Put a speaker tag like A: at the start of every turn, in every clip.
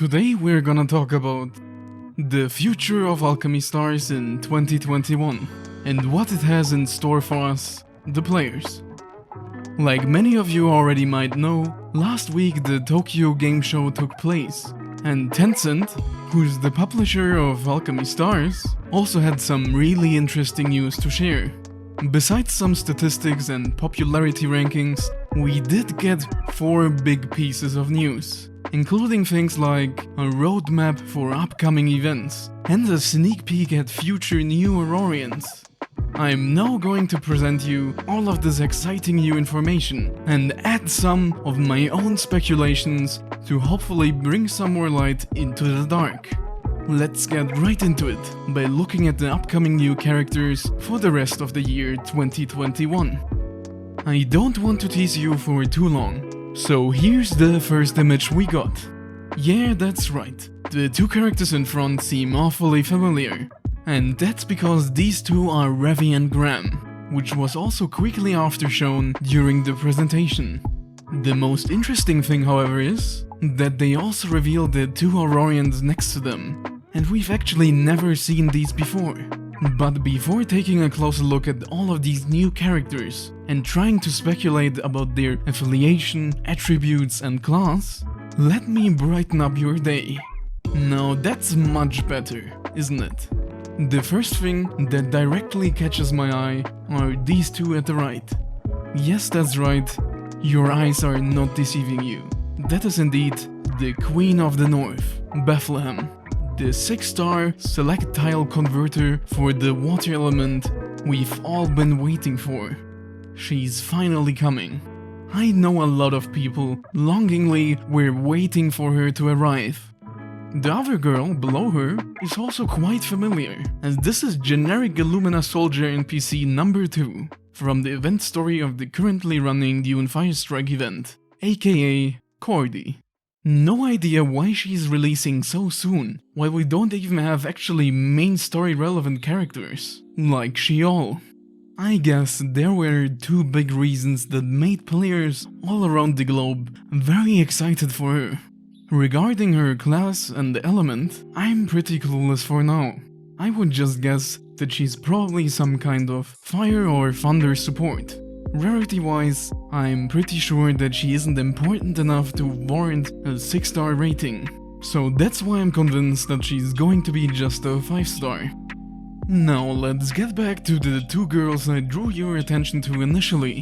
A: Today we're gonna talk about the future of Alchemy Stars in 2021 and what it has in store for us, the players. Like many of you already might know, last week the Tokyo Gameshow took place, and Tencent, who's the publisher of Alchemy Stars, also had some really interesting news to share. Besides some statistics and popularity rankings, we did get 4 big pieces of news, including things like a roadmap for upcoming events and a sneak peek at future new Aurorians. I'm now going to present you all of this exciting new information and add some of my own speculations to hopefully bring some more light into the dark. Let's get right into it by looking at the upcoming new characters for the rest of the year 2021. I don't want to tease you for too long, so here's the first image we got. Yeah, that's right, the 2 characters in front seem awfully familiar. And that's because these 2 are Ravi and Graham, which was also quickly after shown during the presentation. The most interesting thing, however, is that they also revealed the 2 Aurorians next to them, and we've actually never seen these before. But before taking a closer look at all of these new characters and trying to speculate about their affiliation, attributes and class, let me brighten up your day. Now that's much better, isn't it? The first thing that directly catches my eye are these 2 at the right. Yes, that's right, your eyes are not deceiving you. That is indeed the Queen of the North, Bethlehem, the 6-star select tile converter for the water element we've all been waiting for. She's finally coming. I know a lot of people longingly were waiting for her to arrive. The other girl below her is also quite familiar, as this is generic Illumina Soldier NPC number 2 from the event story of the currently running Dune Firestrike event, aka Cordy. No idea why she's releasing so soon, while we don't even have actually main story relevant characters, like Sheol. I guess there were 2 big reasons that made players all around the globe very excited for her. Regarding her class and element, I'm pretty clueless for now. I would just guess that she's probably some kind of fire or thunder support. Rarity-wise, I'm pretty sure that she isn't important enough to warrant a 6-star rating, so that's why I'm convinced that she's going to be just a 5-star. Now let's get back to the 2 girls I drew your attention to initially.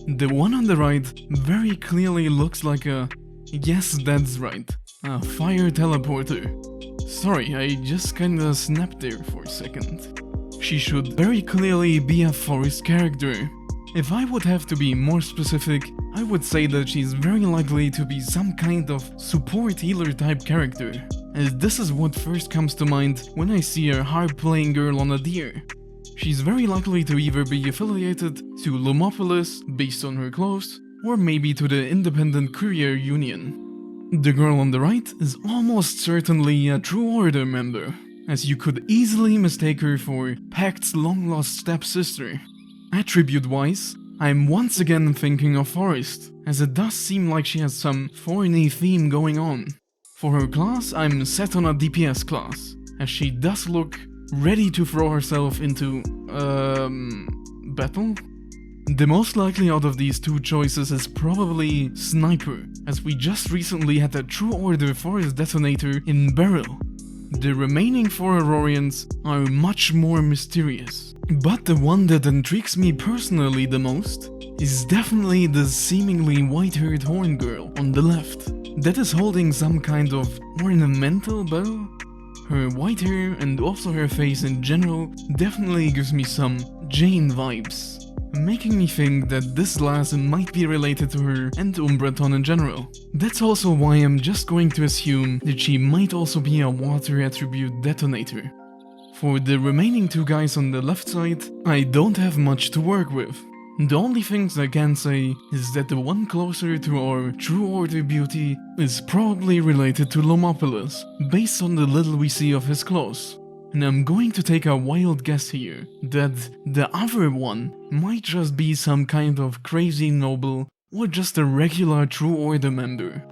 A: The one on the right very clearly looks like a... yes, that's right, a fire teleporter. Sorry, I just kinda snapped there for a second. She should very clearly be a forest character. If I would have to be more specific, I would say that she's very likely to be some kind of support healer type character, as this is what first comes to mind when I see a harp-playing girl on a deer. She's very likely to either be affiliated to Lumopolis based on her clothes, or maybe to the Independent Courier Union. The girl on the right is almost certainly a True Order member, as you could easily mistake her for Pact's long-lost stepsister. Attribute-wise, I'm once again thinking of Forest, as it does seem like she has some thorny theme going on. For her class, I'm set on a DPS class, as she does look ready to throw herself into, battle? The most likely out of these 2 choices is probably Sniper, as we just recently had a True Order Forest Detonator in Beryl. The remaining 4 Aurorians are much more mysterious. But the one that intrigues me personally the most is definitely the seemingly white-haired horn girl on the left, that is holding some kind of ornamental bow. Her white hair and also her face in general definitely gives me some Jane vibes, making me think that this lass might be related to her and Umbreton in general. That's also why I'm just going to assume that she might also be a water attribute detonator. For the remaining 2 guys on the left side, I don't have much to work with. The only things I can say is that the one closer to our True Order beauty is probably related to Lomopolis, based on the little we see of his clothes. And I'm going to take a wild guess here, that the other one might just be some kind of crazy noble or just a regular True Order member.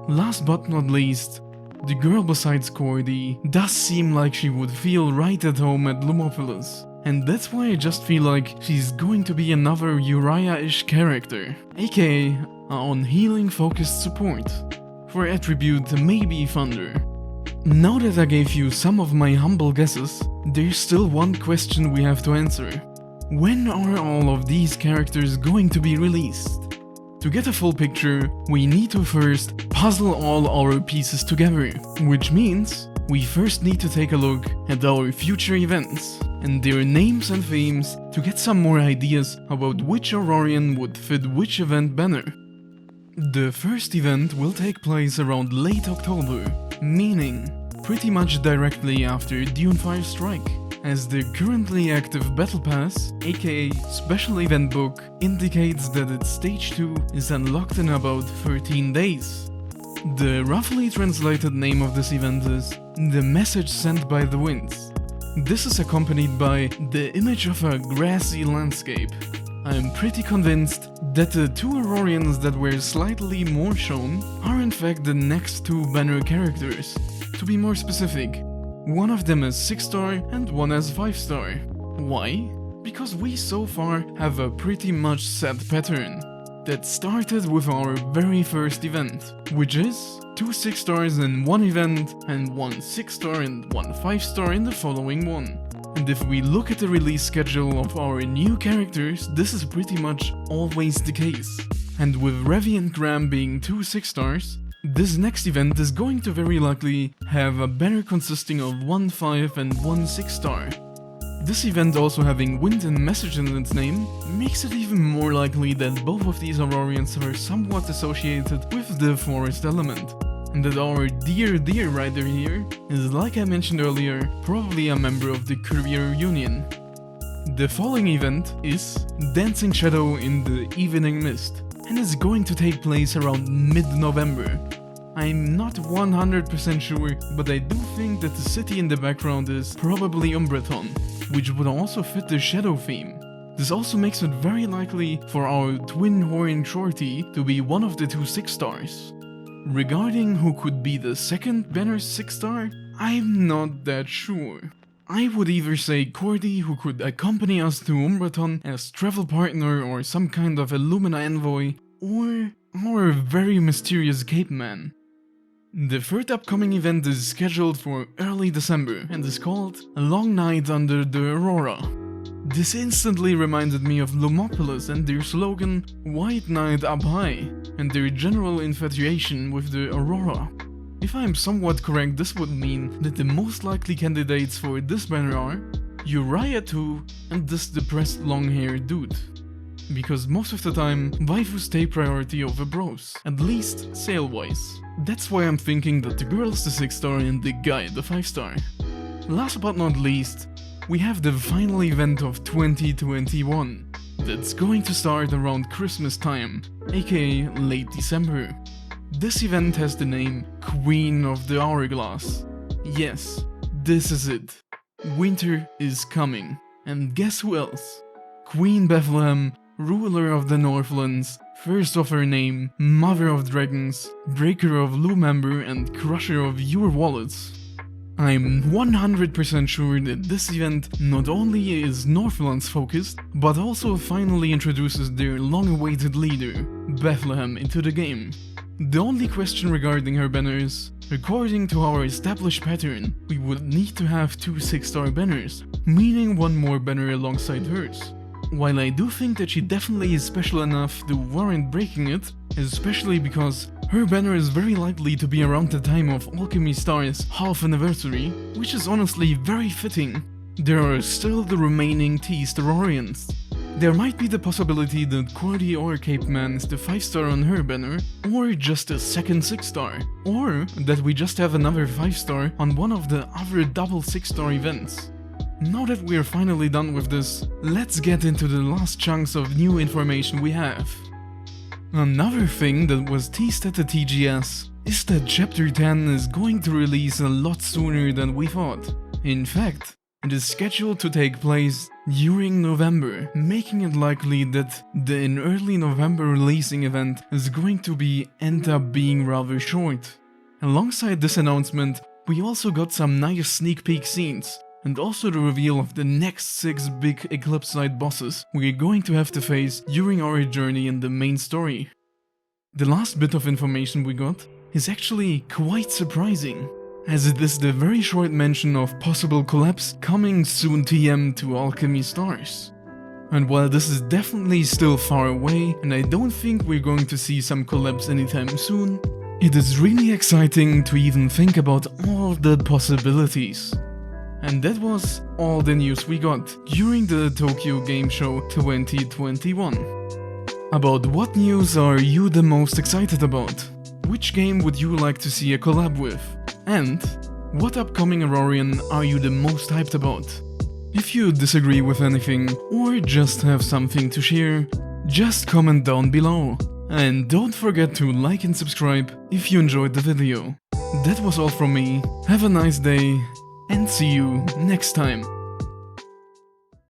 A: Last but not least, the girl besides Cordy does seem like she would feel right at home at Lumopolis. And that's why I just feel like she's going to be another Uriah-ish character, aka on healing focused support. For attribute maybe Thunder. Now that I gave you some of my humble guesses, there's still one question we have to answer. When are all of these characters going to be released? To get a full picture, we need to first puzzle all our pieces together, which means we first need to take a look at our future events and their names and themes to get some more ideas about which Aurorian would fit which event banner. The first event will take place around late October, meaning pretty much directly after Dunefire Strike, as the currently active Battle Pass, aka Special Event Book, indicates that its Stage 2 is unlocked in about 13 days. The roughly translated name of this event is The Message Sent by the Winds. This is accompanied by the image of a grassy landscape. I am pretty convinced that the two Aurorians that were slightly more shown are in fact the next two banner characters. To be more specific, one of them is 6-star and one is 5-star. Why? Because we so far have a pretty much set pattern that started with our very first event, which is 2 6-stars in one event and 1 6-star and 1 5-star in the following one. And if we look at the release schedule of our new characters, this is pretty much always the case. And with Revi and Graham being 2 6-stars, this next event is going to very likely have a banner consisting of 1 5 and 1 6-star. This event also having Wind and Message in its name makes it even more likely that both of these Aurorians are somewhat associated with the forest element, and that our dear rider here is, like I mentioned earlier, probably a member of the Courier Union. The following event is Dancing Shadow in the Evening Mist, and is going to take place around mid-November. I'm not 100% sure, but I do think that the city in the background is probably Umbreton, which would also fit the Shadow theme. This also makes it very likely for our twin horn shorty to be one of the 2 6-stars. Regarding who could be the second banner 6-star, I'm not that sure. I would either say Cordy, who could accompany us to Umbreton as travel partner or some kind of Illumina envoy, or our very mysterious Cape Man. The third upcoming event is scheduled for early December and is called A Long Night Under the Aurora. This instantly reminded me of Lumopolis and their slogan White Night Up High, and their general infatuation with the Aurora. If I'm somewhat correct, this would mean that the most likely candidates for this banner are Uriah 2 and this depressed long-haired dude. Because most of the time, waifus take priority over bros, at least sale-wise. That's why I'm thinking that the girl's the 6-star and the guy the 5-star. Last but not least, we have the final event of 2021, that's going to start around Christmas time, aka late December. This event has the name Queen of the Hourglass. Yes, this is it. Winter is coming. And guess who else? Queen Bethlehem, ruler of the Northlands, first of her name, mother of dragons, breaker of Lumember and crusher of your wallets. I'm 100% sure that this event not only is Northlands focused, but also finally introduces their long-awaited leader, Bethlehem, into the game. The only question regarding her banner is, according to our established pattern, we would need to have 2 6-star banners, meaning one more banner alongside hers. While I do think that she definitely is special enough to warrant breaking it, especially because her banner is very likely to be around the time of Alchemy Stars' half anniversary, which is honestly very fitting, there are still the remaining teased Aurorians. There might be the possibility that Cordy or Cape Man is the 5-star on her banner, or just a second 6-star, or that we just have another 5-star on one of the other double 6-star events. Now that we're finally done with this, let's get into the last chunks of new information we have. Another thing that was teased at the TGS is that Chapter 10 is going to release a lot sooner than we thought. In fact, it is scheduled to take place during November, making it likely that the in early November releasing event is going to end up being rather short. Alongside this announcement, we also got some nice sneak peek scenes, and also the reveal of the next 6 big Eclipse-side bosses we're going to have to face during our journey in the main story. The last bit of information we got is actually quite surprising, as it is the very short mention of possible collabs coming soon TM to Alchemy Stars. And while this is definitely still far away, and I don't think we're going to see some collabs anytime soon, it is really exciting to even think about all the possibilities. And that was all the news we got during the Tokyo Gameshow 2021. About what news are you the most excited about? Which game would you like to see a collab with? And what upcoming Aurorian are you the most hyped about? If you disagree with anything or just have something to share, just comment down below. And don't forget to like and subscribe if you enjoyed the video. That was all from me, have a nice day, and see you next time.